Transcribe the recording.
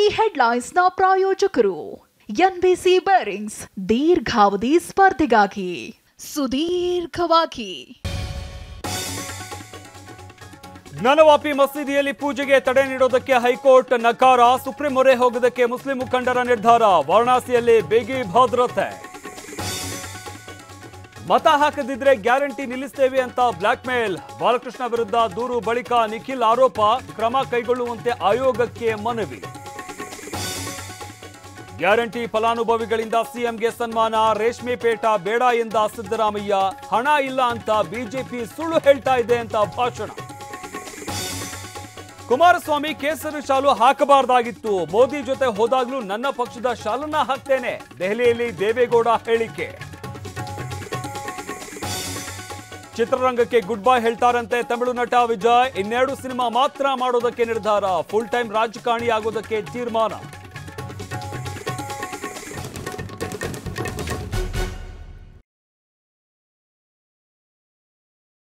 ಈ ಹೆಡ್ಲೈನ್ಸ್ನ ಪ್ರಾಯೋಜಕರು NBC bearings ದೀರ್ಘಾವಧಿ ಸ್ಪರ್ಧೆಗಾಗಿ ಸುದೀರ್ಘವಾಗಿ. ಜ್ಞಾನವಾಪಿ ಮಸೀದಿಯಲ್ಲಿ ಪೂಜೆಗೆ ತಡೆ ನೀಡೋದಕ್ಕೆ ಹೈಕೋರ್ಟ್ ನಕಾರ. ಸುಪ್ರೀಂ ಮೊರೆ ಹೋಗೋದಕ್ಕೆ ಮುಸ್ಲಿಂ ಮುಖಂಡರ ನಿರ್ಧಾರ. ವಾರಣಾಸಿಯಲ್ಲಿ ಬಿಗಿ ಭದ್ರತೆ. ಮತ ಹಾಕದಿದ್ರೆ ಗ್ಯಾರಂಟಿ ನಿಲ್ಲಿಸ್ತೇವೆ ಅಂತ ಬ್ಲಾಕ್ ಮೇಲ್. ಬಾಲಕೃಷ್ಣ ವಿರುದ್ಧ ದೂರು ಬಳಿಕ ನಿಖಿಲ್ ಆರೋಪ. ಕ್ರಮ ಕೈಗೊಳ್ಳುವಂತೆ ಆಯೋಗಕ್ಕೆ ಮನವಿ. ಗ್ಯಾರಂಟಿ ಫಲಾನುಭವಿಗಳಿಂದ ಸಿಎಂಗೆ ಸನ್ಮಾನ. ರೇಷ್ಮೆ ಪೇಟ ಬೇಡ ಎಂದ ಸಿದ್ದರಾಮಯ್ಯ. ಹಣ ಇಲ್ಲ ಅಂತ ಬಿಜೆಪಿ ಸುಳ್ಳು ಹೇಳ್ತಾ ಇದೆ ಅಂತ ಭಾಷಣ. ಕುಮಾರಸ್ವಾಮಿ ಕೇಸರಿ ಶಾಲು ಹಾಕಬಾರ್ದಾಗಿತ್ತು. ಮೋದಿ ಜೊತೆ ಹೋದಾಗ್ಲೂ ನನ್ನ ಪಕ್ಷದ ಶಾಲನ್ನ ಹಾಕ್ತೇನೆ. ದೆಹಲಿಯಲ್ಲಿ ದೇವೇಗೌಡ ಹೇಳಿಕೆ. ಚಿತ್ರರಂಗಕ್ಕೆ ಗುಡ್ ಬೈ ಹೇಳ್ತಾರಂತೆ ತಮಿಳು ನಟ ವಿಜಯ್. 2 ಸಿನಿಮಾ ಮಾತ್ರ ಮಾಡೋದಕ್ಕೆ ನಿರ್ಧಾರ. ಫುಲ್ ಟೈಮ್ ರಾಜಕಾರಣಿ ಆಗೋದಕ್ಕೆ ತೀರ್ಮಾನ.